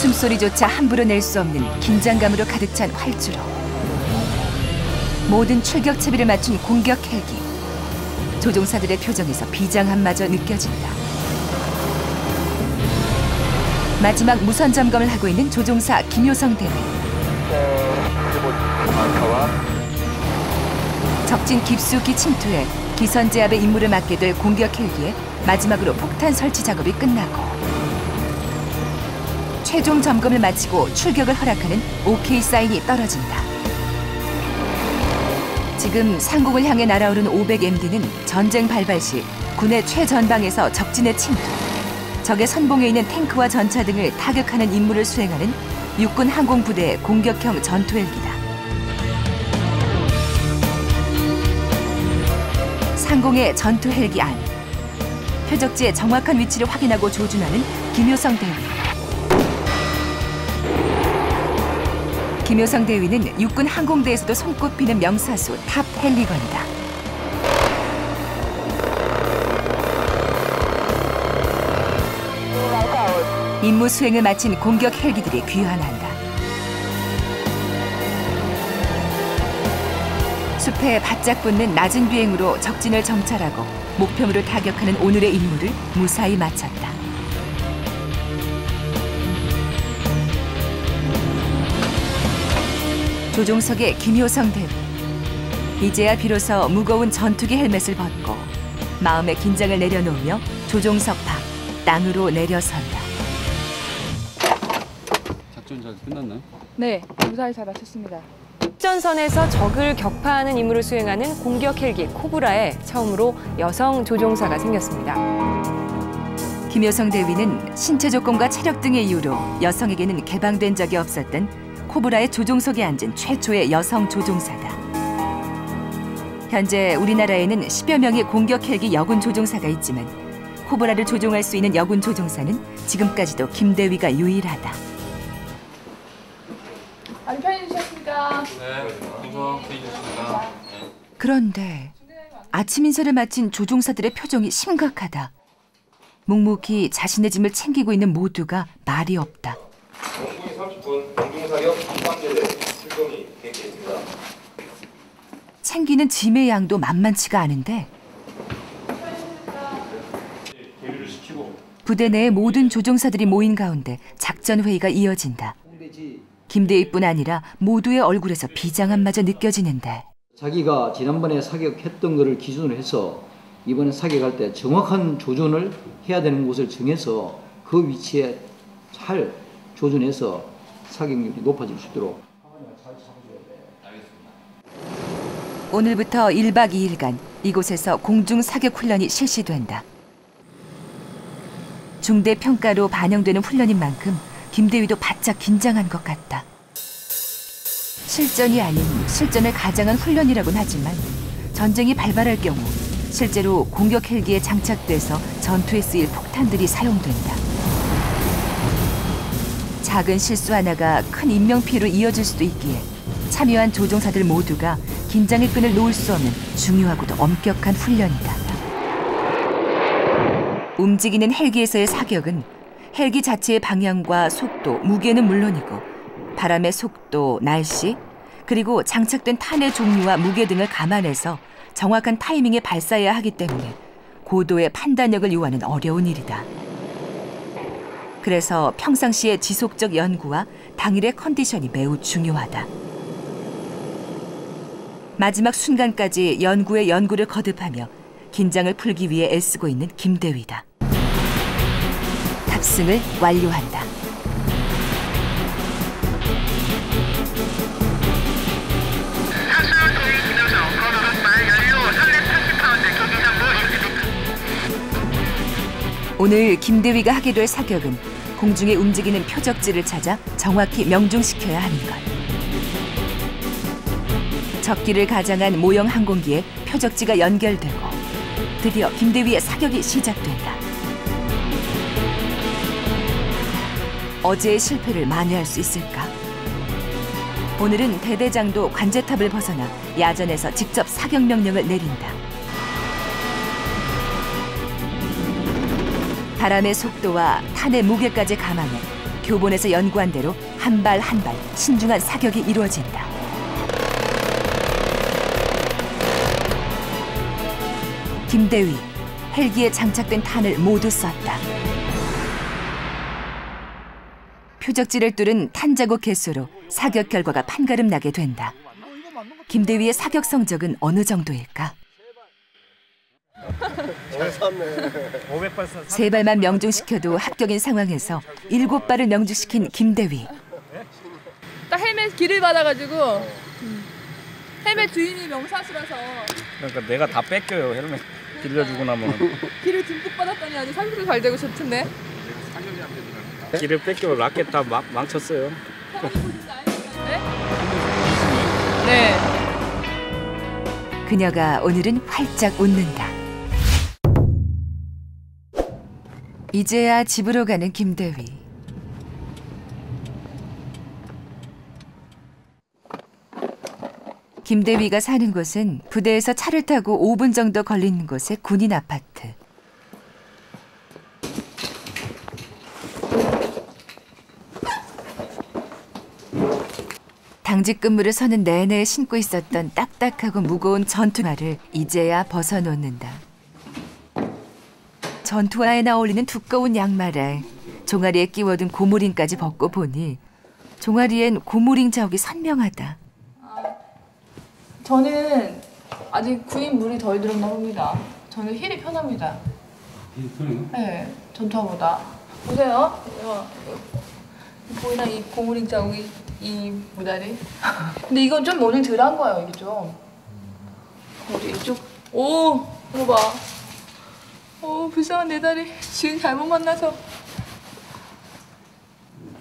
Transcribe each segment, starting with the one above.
숨소리조차 함부로 낼 수 없는 긴장감으로 가득 찬 활주로. 모든 출격 채비를 맞춘 공격 헬기. 조종사들의 표정에서 비장함마저 느껴진다. 마지막 무선 점검을 하고 있는 조종사 김효성 대위. 적진 깊숙이 침투해 기선 제압의 임무를 맡게 될 공격 헬기에 마지막으로 폭탄 설치 작업이 끝나고 최종 점검을 마치고 출격을 허락하는 OK 사인이 떨어진다. 지금 상공을 향해 날아오른 500MD는 전쟁 발발 시 군의 최전방에서 적진에 침투, 적의 선봉에 있는 탱크와 전차 등을 타격하는 임무를 수행하는 육군 항공부대의 공격형 전투 헬기다. 상공의 전투 헬기 안. 표적지의 정확한 위치를 확인하고 조준하는 김효성 대위. 김효성 대위는 육군 항공대에서도 손꼽히는 명사수 탑 헬리건이다. 임무 수행을 마친 공격 헬기들이 귀환한다. 숲에 바짝 붙는 낮은 비행으로 적진을 정찰하고 목표물을 타격하는 오늘의 임무를 무사히 마쳤다. 조종석의 김효성 대위. 이제야 비로소 무거운 전투기 헬멧을 벗고 마음의 긴장을 내려놓으며 조종석 밖 땅으로 내려선다. 작전 잘 끝났나요? 네, 무사히 잘 마쳤습니다. 작전선에서 적을 격파하는 임무를 수행하는 공격 헬기 코브라에 처음으로 여성 조종사가 생겼습니다. 김효성 대위는 신체 조건과 체력 등의 이유로 여성에게는 개방된 적이 없었던 코브라의 조종석에 앉은 최초의 여성 조종사다. 현재 우리나라에는 10여 명의 공격 헬기 여군 조종사가 있지만 코브라를 조종할 수 있는 여군 조종사는 지금까지도 김 대위가 유일하다. 아주 편해지셨습니까? 네, 우선 되셨습니다. 그런데 아침 인사를 마친 조종사들의 표정이 심각하다. 묵묵히 자신의 짐을 챙기고 있는 모두가 말이 없다. 09시 30분 공중사격 한방제대 출동이 계획되어 있습니다. 챙기는 짐의 양도 만만치가 않은데 부대 내의 모든 조종사들이 모인 가운데 작전 회의가 이어진다. 김대위뿐 아니라 모두의 얼굴에서 비장함마저 느껴지는데 자기가 지난번에 사격했던 것을 기준으로 해서 이번에 사격할 때 정확한 조준을 해야 되는 곳을 정해서 그 위치에 잘 조준해서 사격률이 높아질 수 있도록. 오늘부터 1박 2일간 이곳에서 공중 사격 훈련이 실시된다. 중대 평가로 반영되는 훈련인 만큼 김대위도 바짝 긴장한 것 같다. 실전이 아닌 실전을 가장한 훈련이라고는 하지만 전쟁이 발발할 경우 실제로 공격 헬기에 장착돼서 전투에 쓰일 폭탄들이 사용된다. 작은 실수 하나가 큰 인명피해로 이어질 수도 있기에 참여한 조종사들 모두가 긴장의 끈을 놓을 수 없는 중요하고도 엄격한 훈련이다. 움직이는 헬기에서의 사격은 헬기 자체의 방향과 속도, 무게는 물론이고 바람의 속도, 날씨, 그리고 장착된 탄의 종류와 무게 등을 감안해서 정확한 타이밍에 발사해야 하기 때문에 고도의 판단력을 요하는 어려운 일이다. 그래서 평상시의 지속적 연구와 당일의 컨디션이 매우 중요하다. 마지막 순간까지 연구에 연구를 거듭하며 긴장을 풀기 위해 애쓰고 있는 김대위다. 탑승을 완료한다. 오늘 김대위가 하게 될 사격은 공중에 움직이는 표적지를 찾아 정확히 명중시켜야 하는 것. 적기를 가장한 모형 항공기에 표적지가 연결되고 드디어 김대위의 사격이 시작된다. 어제의 실패를 만회할 수 있을까? 오늘은 대대장도 관제탑을 벗어나 야전에서 직접 사격 명령을 내린다. 바람의 속도와 탄의 무게까지 감안해 교본에서 연구한 대로 한 발 한 발 신중한 사격이 이루어진다. 김대위, 헬기에 장착된 탄을 모두 쐈다. 표적지를 뚫은 탄자국 개수로 사격 결과가 판가름 나게 된다. 김대위의 사격 성적은 어느 정도일까? 세 발만 명중시켜도 합격인 상황에서 7발을 명중시킨 김대위. 딱 헬멧 길을 받아가지고 헬멧 주인이 명사수라서 그러니까 내가 다 뺏겨요. 헬멧 빌려주고 나면. 길을 듬뿍 받았더니 아주 사격도 잘 되고 좋던데. 길을 뺏겨 라켓 다 망쳤어요. 네. 그녀가 오늘은 활짝 웃는다. 이제야 집으로 가는 김대위. 김대위가 사는 곳은 부대에서 차를 타고 5분 정도 걸리는 곳의 군인 아파트. 당직 근무를 서는 내내 신고 있었던 딱딱하고 무거운 전투화를 이제야 벗어놓는다. 전투화에 어울리는 두꺼운 양말에 종아리에 끼워둔 고무링까지 벗고 보니 종아리엔 고무링 자국이 선명하다. 저는 아직 군인 물이 덜 들었나 봅니다. 저는 힐이 편합니다. 힐이 편해요? 네, 전투화보다. 보세요. 보이나 이 고무링 자국이 이 무다리. 근데 이건 좀 오늘 덜한 거예요. 이게 좀. 어디 이쪽. 오, 이거 봐. 오, 불쌍한 내 다리. 지금 잘못 만나서.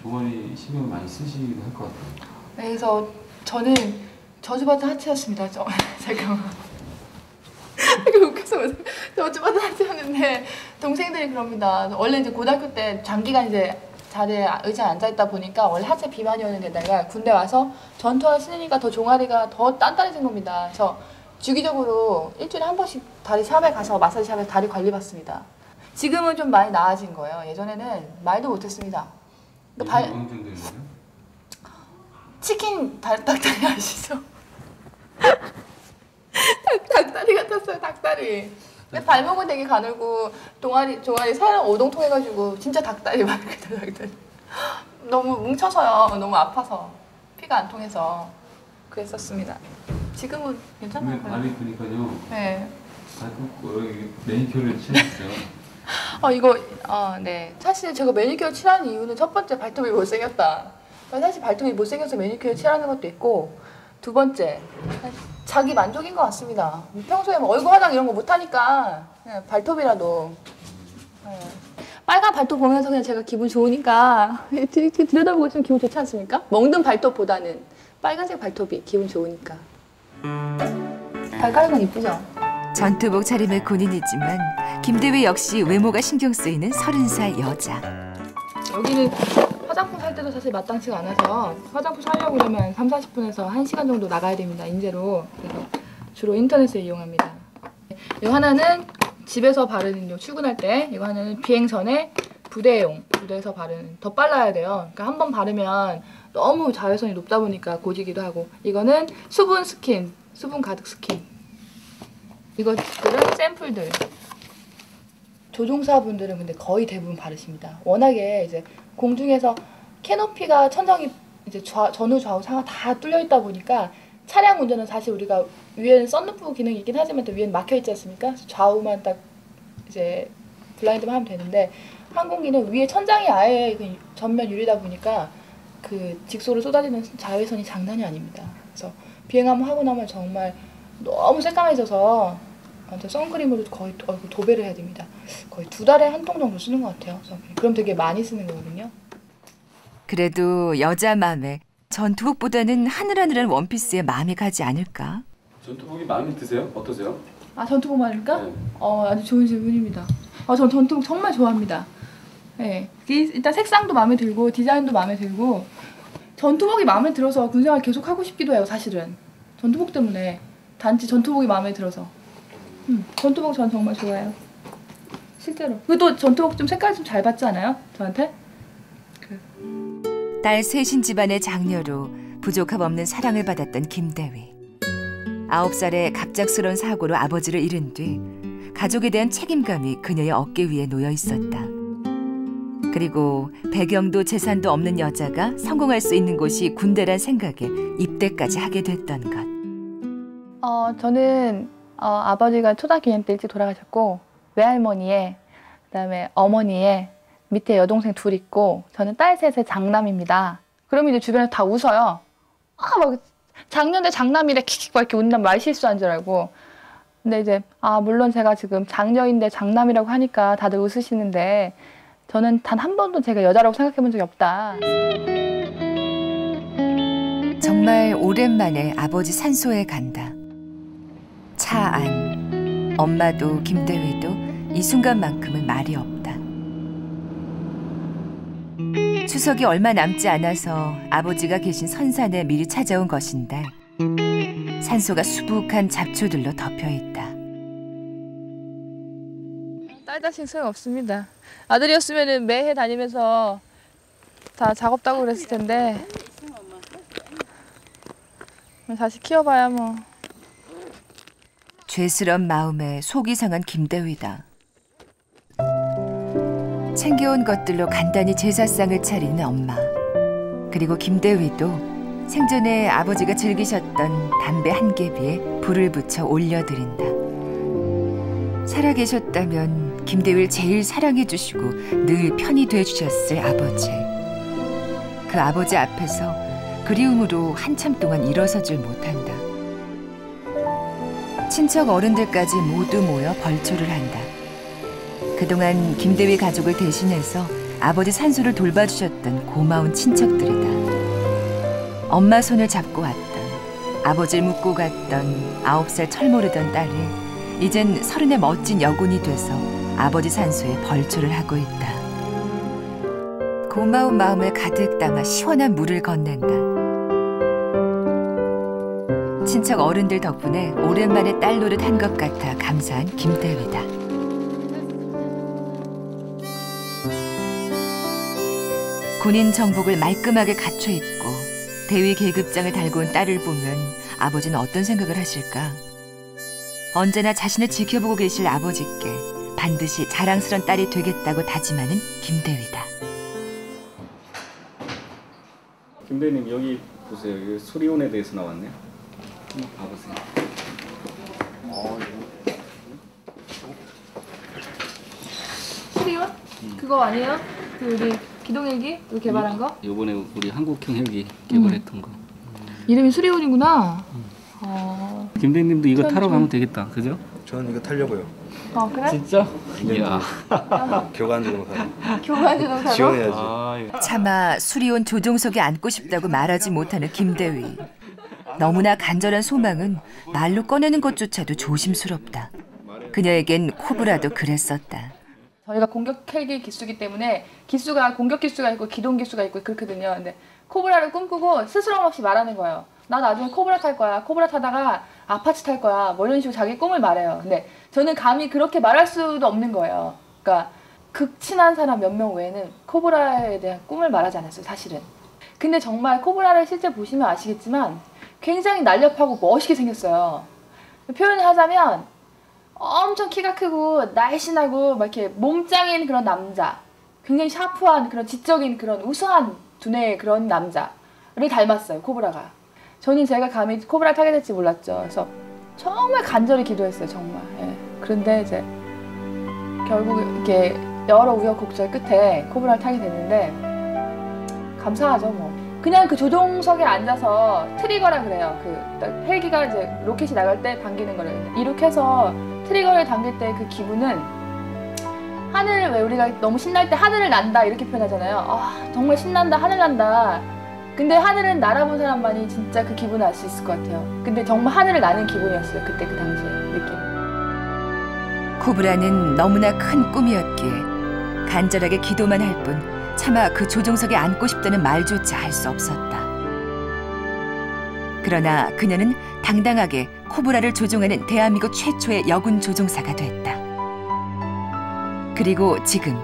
종아리 신경 많이 쓰시기도 할 것 같아요. 그래서 저는 저주받은 하체였습니다. 잠깐만. 이거 웃겨서 저주받은 하체였는데 동생들이 그럽니다. 원래 이제 고등학교 때 장기간 이제 자리에 의자에 앉아있다 보니까 원래 하체 비만이었는데다가 군대 와서 전투화를 쓰니까 더 종아리가 더 단단해진 겁니다. 그래서 주기적으로 일주일에 한 번씩 다리 샵에 가서 마사지 샵에서 다리 관리 받습니다. 지금은 좀 많이 나아진 거예요. 예전에는 말도 못했습니다. 어느 정도인 거예요? 치킨 닭다리 아시죠? 닭다리 같았어요. 닭다리. 근데 발목은 되게 가늘고 종아리 살은 오동통해가지고 진짜 닭다리 말이거든요. 닭다리. 너무 뭉쳐서요. 너무 아파서 피가 안 통해서 그랬었습니다. 지금은 괜찮아요. 말이 보니까요. 네. 매니큐어를 칠했어요. 네. 사실 제가 매니큐어 칠하는 이유는 첫 번째 발톱이 못생겼다. 사실 발톱이 못생겨서 매니큐어 칠하는 것도 있고, 두 번째 자기 만족인 것 같습니다. 평소에 뭐 얼굴 화장 이런 거 못하니까 그냥 발톱이라도. 네. 빨간 발톱 보면서 그냥 제가 기분 좋으니까 이렇게 들여다보고 있으면 기분 좋지 않습니까? 먹는 발톱보다는 빨간색 발톱이 기분 좋으니까. 발가락은 이쁘죠? 전투복 차림의 군인이지만 김대위 역시 외모가 신경 쓰이는 30살 여자. 여기는 화장품 살 때도 사실 마땅치가 않아서 화장품 사려고 그러면 30-40분에서 1시간 정도 나가야 됩니다. 인제로. 그래서 주로 인터넷을 이용합니다. 이거 하나는 집에서 바르는 출근할 때, 이거 하나는 비행 전에 부대에서 바르는. 더 빨라야 돼요. 그러니까 한 번 바르면 너무 자외선이 높다 보니까 고지기도 하고. 이거는 수분 스킨, 수분 가득 스킨. 이것들은 샘플들. 조종사분들은 근데 거의 대부분 바르십니다. 워낙에 이제 공중에서 캐노피가 천장이 이제 전후 좌우 상하 다 뚫려 있다 보니까 차량 운전은 사실 우리가 위에는 썬루프 기능이 있긴 하지만 또 위에는 막혀 있지 않습니까? 좌우만 딱 이제 블라인드만 하면 되는데 항공기는 위에 천장이 아예 전면 유리다 보니까 그 직소로 쏟아지는 자외선이 장난이 아닙니다. 그래서 비행하면 하고 나면 정말 너무 새까매져서 완전 선크림으로 거의 얼굴 도배를 해야 됩니다. 거의 2달에 한 통 정도 쓰는 것 같아요. 선크림. 그럼 되게 많이 쓰는 거거든요. 그래도 여자 맘에 전투복보다는 하늘하늘한 원피스에 마음이 가지 않을까? 전투복이 마음에 드세요? 어떠세요? 아, 전투복 말입니까? 네. 아주 좋은 질문입니다. 전 전투복 정말 좋아합니다. 네. 일단 색상도 마음에 들고 디자인도 마음에 들고 전투복이 마음에 들어서 군생활 계속 하고 싶기도 해요. 사실은 전투복 때문에. 단지 전투복이 마음에 들어서. 전투복 전 정말 좋아해요. 실제로. 그리고 또 전투복 좀 색깔 좀 잘 받지 않아요? 저한테? 딸 셋인 집안의 장녀로 부족함 없는 사랑을 받았던 김대위. 9살에 갑작스러운 사고로 아버지를 잃은 뒤 가족에 대한 책임감이 그녀의 어깨 위에 놓여 있었다. 그리고 배경도 재산도 없는 여자가 성공할 수 있는 곳이 군대란 생각에 입대까지 하게 됐던 것. 저는 아버지가 초등학교 2年때 일찍 돌아가셨고 외할머니에 그다음에 어머니에 밑에 여동생 둘 있고 저는 딸 셋의 장남입니다. 그러면 이제 주변에 다 웃어요. 막 장년대 장남이래 킥킥 막 이렇게 웃는 말 실수한 줄 알고. 근데 이제 물론 제가 지금 장녀인데 장남이라고 하니까 다들 웃으시는데 저는 단 한 번도 제가 여자라고 생각해 본 적이 없다. 정말 오랜만에 아버지 산소에 간다. 차 안. 엄마도 김대위도 이 순간만큼은 말이 없다. 추석이 얼마 남지 않아서 아버지가 계신 선산에 미리 찾아온 것인데 산소가 수북한 잡초들로 덮여있다. 딸 자식 소용없습니다. 아들이었으면 매해 다니면서 다 작업다고 그랬을 텐데 다시 키워봐야 뭐. 죄스런 마음에 속이 상한 김대위다. 챙겨온 것들로 간단히 제사상을 차리는 엄마. 그리고 김대위도 생전에 아버지가 즐기셨던 담배 한 개비에 불을 붙여 올려드린다. 살아계셨다면 김대위를 제일 사랑해 주시고 늘 편히 돼주셨을 아버지. 그 아버지 앞에서 그리움으로 한참 동안 일어서질 못한다. 친척 어른들까지 모두 모여 벌초를 한다. 그동안 김대위 가족을 대신해서 아버지 산소를 돌봐주셨던 고마운 친척들이다. 엄마 손을 잡고 왔던, 아버지를 묻고 갔던 9살 철모르던 딸이 이젠 30의 멋진 여군이 돼서 아버지 산소에 벌초를 하고 있다. 고마운 마음을 가득 담아 시원한 물을 건넨다. 친척 어른들 덕분에 오랜만에 딸 노릇 한 것 같아 감사한 김대위다. 군인 정복을 말끔하게 갖춰 입고 대위 계급장을 달고 온 딸을 보면 아버지는 어떤 생각을 하실까? 언제나 자신을 지켜보고 계실 아버지께 반드시 자랑스런 딸이 되겠다고 다짐하는 김대위다. 김대위님 여기 보세요. 여기 수리온에 대해서 나왔네요. 한번 봐보세요. 수리원? 그거 아니에요? 그 우리 기동헬기 개발한 거? 이번에 우리 한국형 헬기 개발했던 거. 이름이 수리원이구나. 김대위님도 이거 타러 가면 되겠다. 그죠? 저는 이거 타려고요. 그래? 진짜? 이야. 교관조종사. 교관조종사로? 지원해야지. 차마 수리온 조종석에 앉고 싶다고 말하지 못하는 김대위. 너무나 간절한 소망은 말로 꺼내는 것조차도 조심스럽다. 그녀에겐 코브라도 그랬었다. 저희가 공격 헬기 기수기 때문에 기수가 공격 기수가 있고 기동 기수가 있고 그렇거든요. 근데 코브라를 꿈꾸고 스스럼 없이 말하는 거예요. 나 나중에 코브라 탈 거야. 코브라 타다가 아파치 탈 거야. 뭐 이런 식으로 자기 꿈을 말해요. 근데 저는 감히 그렇게 말할 수도 없는 거예요. 그러니까 극친한 사람 몇 명 외에는 코브라에 대한 꿈을 말하지 않았어요. 사실은. 근데 정말 코브라를 실제 보시면 아시겠지만 굉장히 날렵하고 멋있게 생겼어요. 표현을 하자면 엄청 키가 크고 날씬하고 막 이렇게 몸짱인 그런 남자, 굉장히 샤프한 그런 지적인 그런 우수한 두뇌의 그런 남자를 닮았어요. 코브라가. 저는 제가 감히 코브라를 타게 될지 몰랐죠. 그래서 정말 간절히 기도했어요. 정말. 예. 그런데 이제 결국 이렇게 여러 우여곡절 끝에 코브라를 타게 됐는데 감사하죠 뭐. 그냥 그 조종석에 앉아서 트리거라 그래요. 그 헬기가 이제 로켓이 나갈 때 당기는 거를 이렇게 해서 트리거를 당길 때 그 기분은 하늘, 왜 우리가 너무 신날 때 하늘을 난다 이렇게 표현하잖아요. 정말 신난다, 하늘 난다. 근데 하늘은 날아본 사람만이 진짜 그 기분을 알 수 있을 것 같아요. 근데 정말 하늘을 나는 기분이었어요. 그때 그 당시에 느낌. 코브라는 너무나 큰 꿈이었기에 간절하게 기도만 할 뿐 차마 그 조종석에 앉고 싶다는 말조차 할 수 없었다. 그러나 그녀는 당당하게 코브라를 조종하는 대한민국 최초의 여군 조종사가 됐다. 그리고 지금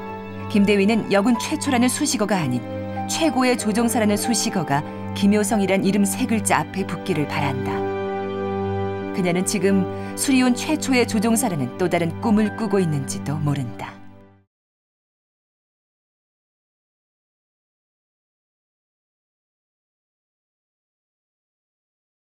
김대위는 여군 최초라는 수식어가 아닌 최고의 조종사라는 수식어가 김효성이란 이름 3글자 앞에 붙기를 바란다. 그녀는 지금 수리온 최초의 조종사라는 또 다른 꿈을 꾸고 있는지도 모른다.